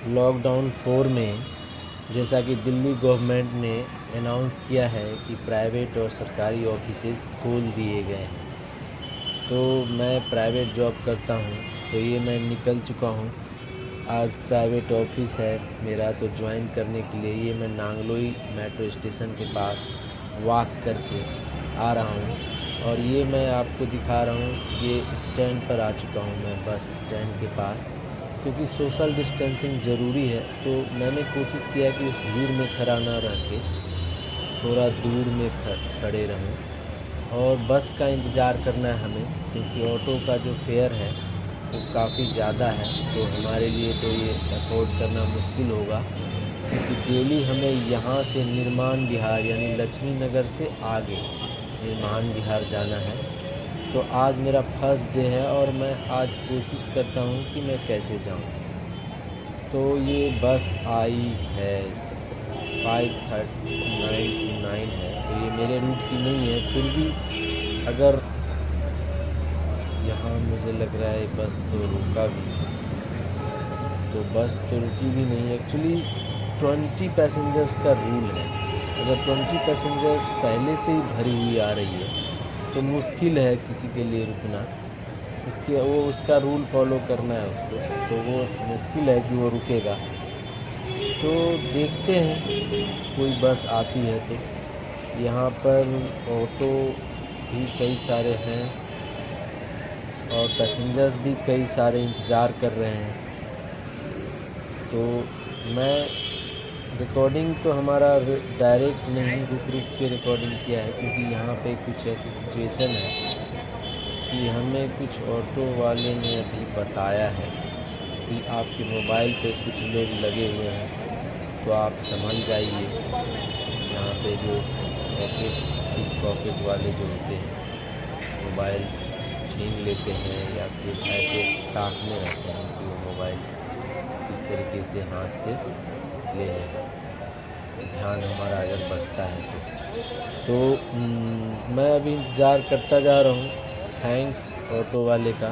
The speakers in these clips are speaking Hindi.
लॉकडाउन 4 में जैसा कि दिल्ली गवर्नमेंट ने अनाउंस किया है कि प्राइवेट और सरकारी ऑफिसेज़ खोल दिए गए हैं। तो मैं प्राइवेट जॉब करता हूँ, तो ये मैं निकल चुका हूँ। आज प्राइवेट ऑफिस है मेरा, तो ज्वाइन करने के लिए ये मैं नांगलोई मेट्रो स्टेशन के पास वॉक करके आ रहा हूँ। और ये मैं आपको दिखा रहा हूँ, ये स्टैंड पर आ चुका हूँ मैं, बस स्टैंड के पास। क्योंकि सोशल डिस्टेंसिंग ज़रूरी है, तो मैंने कोशिश किया कि उस भीड़ में खड़ा ना रह के थोड़ा दूर में खड़े रहूं। और बस का इंतज़ार करना है हमें, क्योंकि ऑटो का जो फेयर है वो काफ़ी ज़्यादा है, तो हमारे लिए तो ये अफोर्ड करना मुश्किल होगा। क्योंकि डेली हमें यहाँ से निर्माण विहार यानी लक्ष्मी नगर से आगे निर्माण विहार जाना है। तो आज मेरा फर्स्ट डे है और मैं आज कोशिश करता हूँ कि मैं कैसे जाऊँ। तो ये बस आई है 5:39 है, तो ये मेरे रूट की नहीं है। फिर भी अगर यहाँ मुझे लग रहा है बस तो रुका भी, तो बस तो रुकी भी नहीं। एक्चुअली 20 पैसेंजर्स का रूल है। अगर 20 पैसेंजर्स पहले से ही भरी हुई आ रही है तो मुश्किल है किसी के लिए रुकना। उसका रूल फॉलो करना है उसको, तो वो मुश्किल है कि वो रुकेगा। तो देखते हैं कोई बस आती है तो। यहाँ पर ऑटो भी कई सारे हैं और पैसेंजर्स भी कई सारे इंतज़ार कर रहे हैं। तो मैं रिकॉर्डिंग तो हमारा डायरेक्ट नहीं, रुक रुक के रिकॉर्डिंग किया है, क्योंकि यहाँ पे कुछ ऐसी सिचुएशन है कि हमें कुछ ऑटो वाले ने अभी बताया है कि आपके मोबाइल पे कुछ लोग लगे हुए हैं, तो आप संभल जाइए। यहाँ पे जो पॉकेट वाले जो होते हैं, मोबाइल छीन लेते हैं या फिर ऐसे ताकने रहते हैं कि वो मोबाइल किस तरीके से हाथ से ले लें। ध्यान हमारा अगर बढ़ता है तो मैं अभी इंतज़ार करता जा रहा हूँ। थैंक्स ऑटो वाले का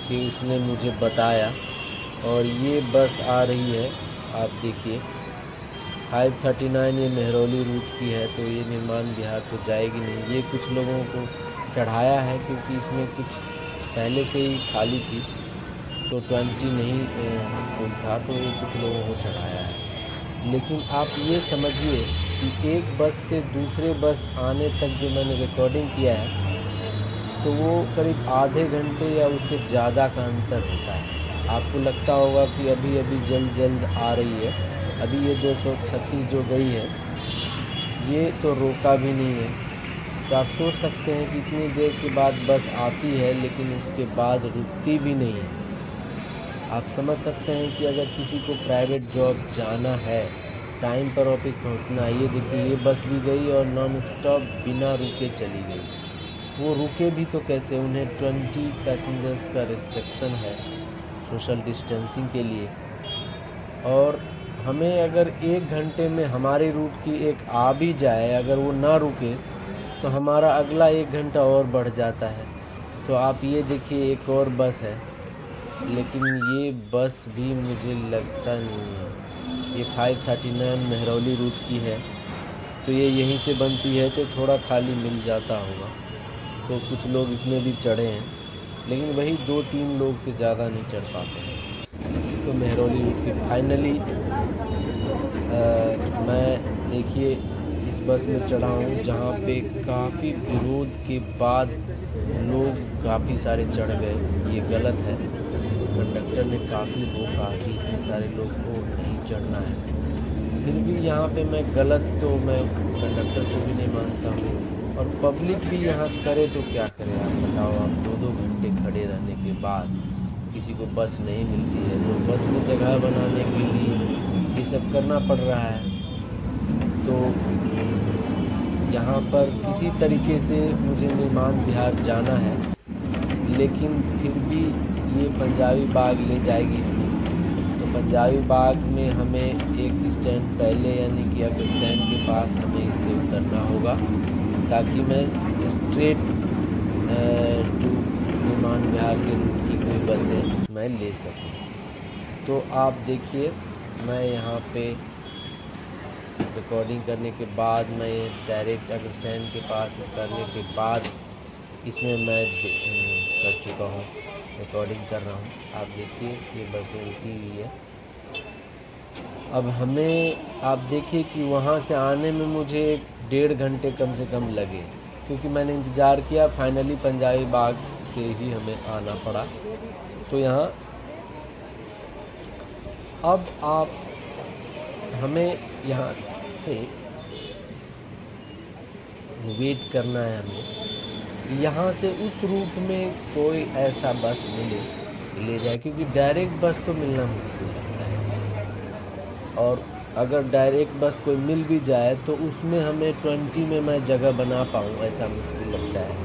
कि उसने मुझे बताया। और ये बस आ रही है, आप देखिए 5:39, ये मेहरौली रूट की है, तो ये निर्माण विहार तो जाएगी नहीं। ये कुछ लोगों को चढ़ाया है क्योंकि इसमें कुछ पहले से ही खाली थी, तो 20 नहीं फुल था, तो ये कुछ लोगों को चढ़ाया है। लेकिन आप ये समझिए कि एक बस से दूसरे बस आने तक जो मैंने रिकॉर्डिंग किया है, तो वो करीब आधे घंटे या उससे ज़्यादा का अंतर होता है। आपको लगता होगा कि अभी अभी जल्द आ रही है। अभी ये 236 जो गई है, ये तो रोका भी नहीं है। तो आप सोच सकते हैं कि इतनी देर के बाद बस आती है लेकिन उसके बाद रुकती भी नहीं है। आप समझ सकते हैं कि अगर किसी को प्राइवेट जॉब जाना है, टाइम पर ऑफिस पहुंचना है, ये देखिए ये बस भी गई और नॉन स्टॉप बिना रुके चली गई। वो रुके भी तो कैसे, उन्हें 20 पैसेंजर्स का रिस्ट्रिक्शन है सोशल डिस्टेंसिंग के लिए। और हमें अगर 1 घंटे में हमारे रूट की एक आ भी जाए, अगर वो ना रुके तो हमारा अगला 1 घंटा और बढ़ जाता है। तो आप ये देखिए एक और बस है, लेकिन ये बस भी मुझे लगता नहीं है। ये 5:39 मेहरौली रूट की है, तो ये यहीं से बनती है, तो थोड़ा खाली मिल जाता होगा। तो कुछ लोग इसमें भी चढ़े हैं, लेकिन वही 2-3 लोग से ज़्यादा नहीं चढ़ पाते हैं। तो मेहरौली रूट की फाइनली मैं देखिए इस बस में चढ़ा हूँ, जहाँ पे काफ़ी विरोध के बाद लोग काफ़ी सारे चढ़ गए। ये गलत है। कंडक्टर ने काफ़ी रोका कि इतने सारे लोग को नहीं चढ़ना है। फिर भी यहाँ पे मैं गलत, तो मैं कंडक्टर को भी नहीं मानता हूँ। और पब्लिक भी यहाँ करे तो क्या करे, आप बताओ। आप 2-2 घंटे खड़े रहने के बाद किसी को बस नहीं मिलती है, तो बस में जगह बनाने के लिए ये सब करना पड़ रहा है। तो यहाँ पर किसी तरीके से मुझे निर्माण विहार जाना है, लेकिन फिर भी ये पंजाबी बाग ले जाएगी। तो पंजाबी बाग में हमें एक स्टैंड पहले यानी कि अगर स्टैंड के पास हमें इससे उतरना होगा, ताकि मैं स्ट्रेट टू निर्माण विहार के रूट की कोई बसें मैं ले सकूँ। तो आप देखिए, मैं यहाँ पे रिकॉर्डिंग करने के बाद मैं डायरेक्ट अग्रसेन के पास उतरने के बाद इसमें मैं कर चुका हूँ, रिकॉर्डिंग कर रहा हूँ। आप देखिए ये बसें रुकी हुई है। अब हमें आप देखिए कि वहाँ से आने में मुझे 1.5 घंटे कम से कम लगे, क्योंकि मैंने इंतज़ार किया। फाइनली पंजाबी बाग से ही हमें आना पड़ा। तो यहाँ अब हमें यहाँ से वेट करना है हमें, यहाँ से उस रूट में कोई ऐसा बस मिले ले जाए, क्योंकि डायरेक्ट बस तो मिलना मुश्किल लगता है। और अगर डायरेक्ट बस कोई मिल भी जाए तो उसमें हमें 20 में मैं जगह बना पाऊँ ऐसा मुश्किल लगता है,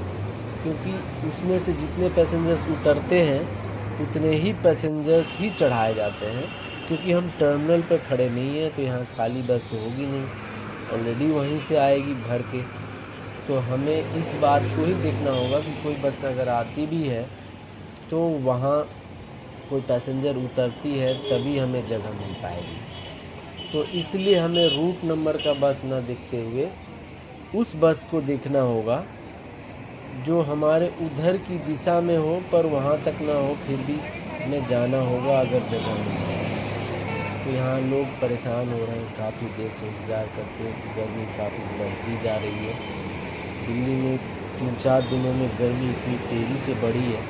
क्योंकि उसमें से जितने पैसेंजर्स उतरते हैं उतने ही पैसेंजर्स ही चढ़ाए जाते हैं, क्योंकि हम टर्मिनल पे खड़े नहीं हैं। तो यहाँ खाली बस तो होगी नहीं, ऑलरेडी वहीं से आएगी भर के। तो हमें इस बात को ही देखना होगा कि कोई बस अगर आती भी है तो वहाँ कोई पैसेंजर उतरती है तभी हमें जगह मिल पाएगी। तो इसलिए हमें रूट नंबर का बस ना देखते हुए उस बस को देखना होगा जो हमारे उधर की दिशा में हो, पर वहाँ तक ना हो, फिर भी हमें जाना होगा अगर जगह मिल जाए। तो यहाँ लोग परेशान हो रहे हैं, काफ़ी देर से इंतज़ार करके। गर्मी काफ़ी बढ़ती जा रही है। दिल्ली में 3-4 दिनों में गर्मी इतनी तेज़ी से बढ़ी है।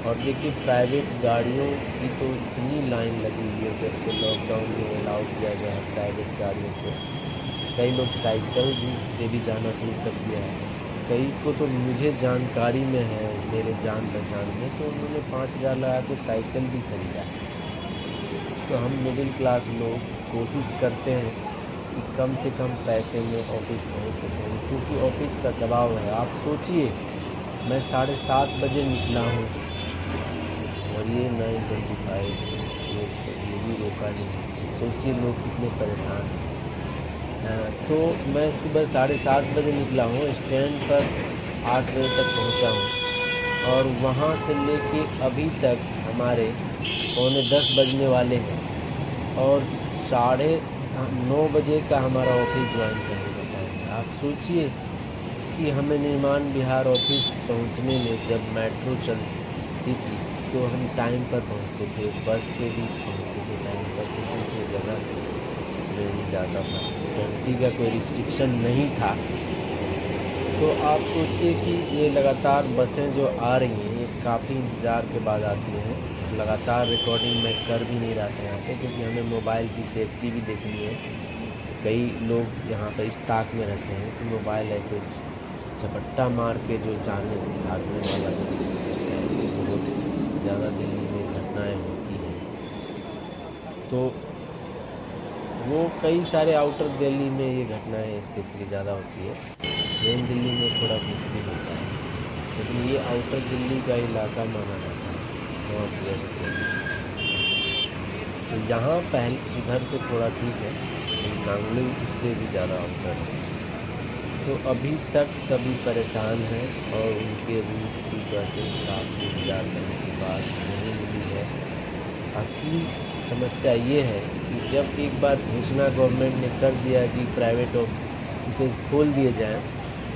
और देखिए प्राइवेट गाड़ियों की तो इतनी लाइन लगी हुई है जब से लॉकडाउन में अलाउ किया गया है प्राइवेट गाड़ियों को। कई लोग साइकिल से भी जाना शुरू कर दिया है। कई को तो मुझे जानकारी में है, मेरे जान पहचान में, तो उन्होंने 5,000 लगा के साइकिल भी खरीदा है। तो हम मिडिल क्लास लोग कोशिश करते हैं कि कम से कम पैसे में ऑफिस पहुंच सकें, क्योंकि ऑफिस का दबाव है। आप सोचिए, मैं 7:30 बजे निकला हूँ और ये 9:25, ये भी रोका नहीं। सोचिए लोग कितने परेशान हैं। तो मैं सुबह 7:30 बजे निकला हूँ, स्टैंड पर 8 बजे तक पहुँचा हूँ, और वहाँ से लेके अभी तक हमारे 9:45 बजने वाले हैं, और 9:30 बजे का हमारा ऑफिस ज्वाइन करने का टाइम है। आप सोचिए कि हमें निर्माण बिहार ऑफिस पहुँचने में जब मेट्रो चलती थी तो हम टाइम पर पहुँचते थे, बस से भी पहुँचते थे टाइम पर, क्योंकि उसमें जगह नहीं जाता था, 20 का कोई रिस्ट्रिक्शन नहीं था। तो आप सोचिए कि ये लगातार बसें जो आ रही हैं, ये काफ़ी इंतज़ार के बाद आती हैं। लगातार रिकॉर्डिंग मैं कर भी नहीं रहा था यहाँ पे, क्योंकि हमें मोबाइल की सेफ्टी भी देखनी है। कई लोग यहाँ पर इस ताक में रहते हैं कि मोबाइल ऐसे झपट्टा मार के जो जाने भागने वाला जो है, बहुत ज़्यादा दिल्ली में घटनाएँ होती हैं। तो वो कई सारे आउटर दिल्ली में ये घटनाएँ स्पेशली ज़्यादा होती है। मेन दिल्ली में थोड़ा मुश्किल होता है, लेकिन ये आउटर दिल्ली का इलाका माना जाता है, नॉर्थ वेस्ट दिल्ली। तो यहाँ उधर से थोड़ा ठीक है, लेकिन नांगली उससे भी ज़्यादा आउटर है। तो अभी तक सभी परेशान हैं और उनके रूट की बसें काफ़ी इंतजार करने के बाद नहीं मिली है। असली समस्या ये है कि जब एक बार घोषणा गवर्नमेंट ने कर दिया कि प्राइवेट ऑफिसेज खोल दिए जाएं,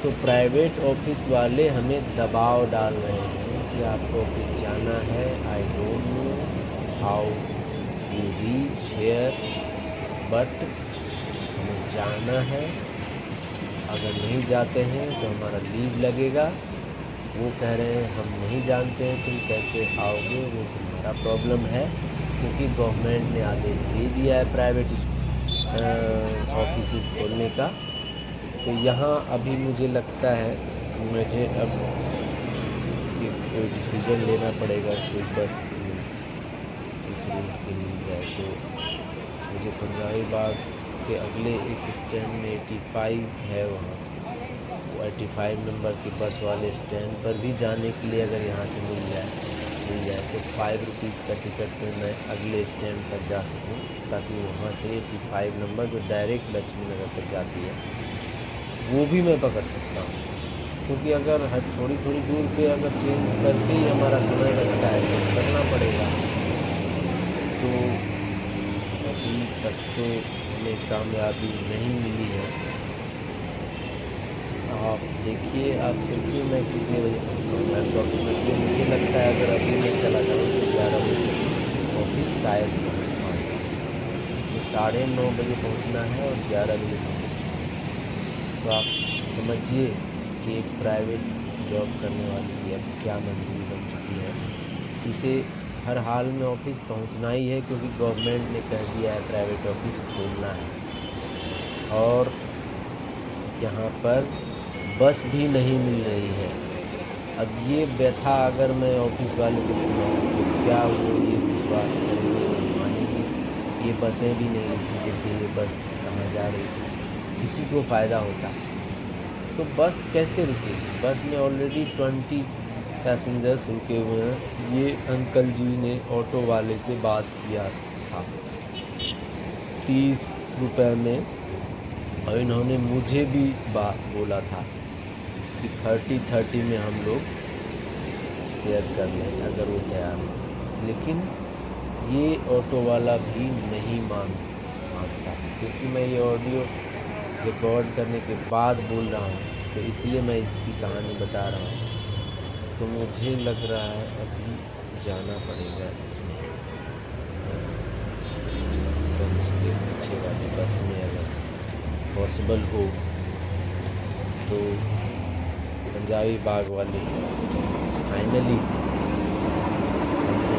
तो प्राइवेट ऑफिस वाले हमें दबाव डाल रहे हैं कि आपको ऑफिस जाना है। I don't know how you reach here, but हमें जाना है। अगर नहीं जाते हैं तो हमारा लीव लगेगा। वो कह रहे हैं हम नहीं जानते हैं तुम कैसे आओगे, वो तुम्हारा प्रॉब्लम है, क्योंकि गवर्नमेंट ने आदेश दे दिया है प्राइवेट ऑफिसेस खोलने का। तो यहाँ अभी मुझे लगता है मुझे अब कोई डिसीज़न लेना पड़ेगा, कोई बस इस रूट पे मिल जाए। तो मुझे पंजाबी बाग के अगले एक स्टैंड में 85 है, वहाँ से वो 85 नंबर की बस वाले स्टैंड पर भी जाने के लिए अगर यहाँ से मिल जाए तो 5 रुपीज़ का टिकट में मैं अगले स्टैंड पर जा सकूँ, ताकि वहाँ से 85 नंबर जो डायरेक्ट लक्ष्मी नगर तक जाती है वो भी मैं पकड़ सकता हूँ। क्योंकि अगर थोड़ी थोड़ी दूर पे अगर चेंज करके ही हमारा समय बचता है तो करना पड़ेगा। तो अभी तक तो हमें कामयाबी नहीं मिली है। आप देखिए, आप सोचिए मैं कितने बजे पहुँचूँगा। अप्रॉक्सीमेटली मुझे लगता है अगर अभी मैं चला जाऊँ तो 11 बजे ऑफिस शायद पहुँच पाऊँगा। तो 9:30 बजे पहुँचना है और 11 बजे पहुँचना है। तो आप समझिए कि एक प्राइवेट जॉब करने वाले की अब क्या मजबूरी बन चुकी है। उसे हर हाल में ऑफिस पहुंचना ही है, क्योंकि गवर्नमेंट ने कह दिया है प्राइवेट ऑफिस खोलना है। और यहाँ पर बस भी नहीं मिल रही है। अब ये व्यथा अगर मैं ऑफिस वाले को सुनाऊँ तो क्या वो ये विश्वास करेंगे और मानेंगे। ये बसें भी नहीं रुकी, देखिए ये बस कहाँ जा रही थी, किसी को फ़ायदा होता तो बस कैसे रुकेगी। बस में ऑलरेडी 20 पैसेंजर्स रुके हुए हैं। ये अंकल जी ने ऑटो वाले से बात किया था 30 रुपये में, और इन्होंने मुझे भी बात बोला था कि 30 में हम लोग शेयर कर लें अगर वो तैयार हो। लेकिन ये ऑटो वाला भी नहीं मानता, क्योंकि मैं ये ऑडियो रिकॉर्ड करने के बाद बोल रहा हूँ, तो इसलिए मैं इसकी कहानी बता रहा हूँ। तो मुझे लग रहा है अभी जाना पड़ेगा इसमें, तो उसके पीछे वाली बस में अगर पॉसिबल हो तो पंजाबी बाग वाले बस स्टैंड। फाइनली हमने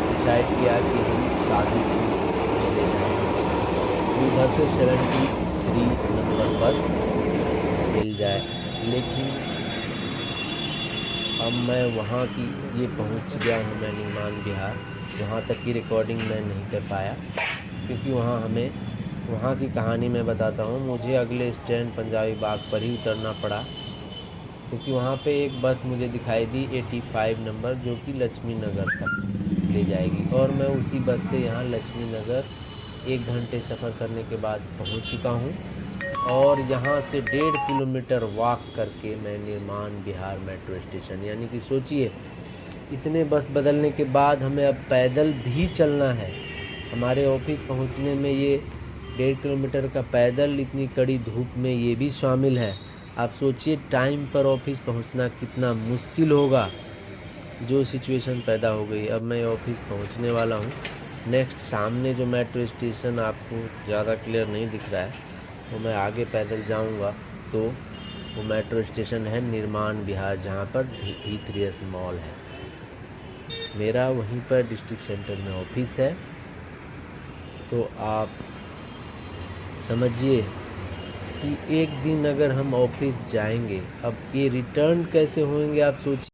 डिसाइड किया कि हम सादुपुर चले जाएंगे। उधर से 73 नंबर बस मिल जाए। लेकिन अब मैं वहाँ की ये पहुँच गया हूँ, मैं निर्माण बिहार। वहाँ तक की रिकॉर्डिंग मैं नहीं कर पाया, क्योंकि वहाँ की कहानी मैं बताता हूँ। मुझे अगले स्टैंड पंजाबी बाग पर ही उतरना पड़ा, क्योंकि वहाँ पे एक बस मुझे दिखाई दी 85 नंबर, जो कि लक्ष्मी नगर तक ले जाएगी। और मैं उसी बस से यहाँ लक्ष्मी नगर 1 घंटे सफ़र करने के बाद पहुँच चुका हूँ। और यहाँ से 1.5 किलोमीटर वॉक करके मैं निर्माण बिहार मेट्रो स्टेशन, यानी कि सोचिए इतने बस बदलने के बाद हमें अब पैदल भी चलना है। हमारे ऑफिस पहुँचने में ये 1.5 किलोमीटर का पैदल इतनी कड़ी धूप में ये भी शामिल है। आप सोचिए टाइम पर ऑफिस पहुँचना कितना मुश्किल होगा। जो सिचुएशन पैदा हो गई। अब मैं ऑफिस पहुँचने वाला हूँ। नेक्स्ट सामने जो मेट्रो स्टेशन आपको ज़्यादा क्लियर नहीं दिख रहा है, तो मैं आगे पैदल जाऊंगा तो वो मेट्रो स्टेशन है निर्माण बिहार, जहाँ पर V3S मॉल है। मेरा वहीं पर डिस्ट्रिक्ट सेंटर में ऑफिस है। तो आप समझिए कि एक दिन अगर हम ऑफिस जाएंगे, अब ये रिटर्न कैसे होंगे आप सोचिए।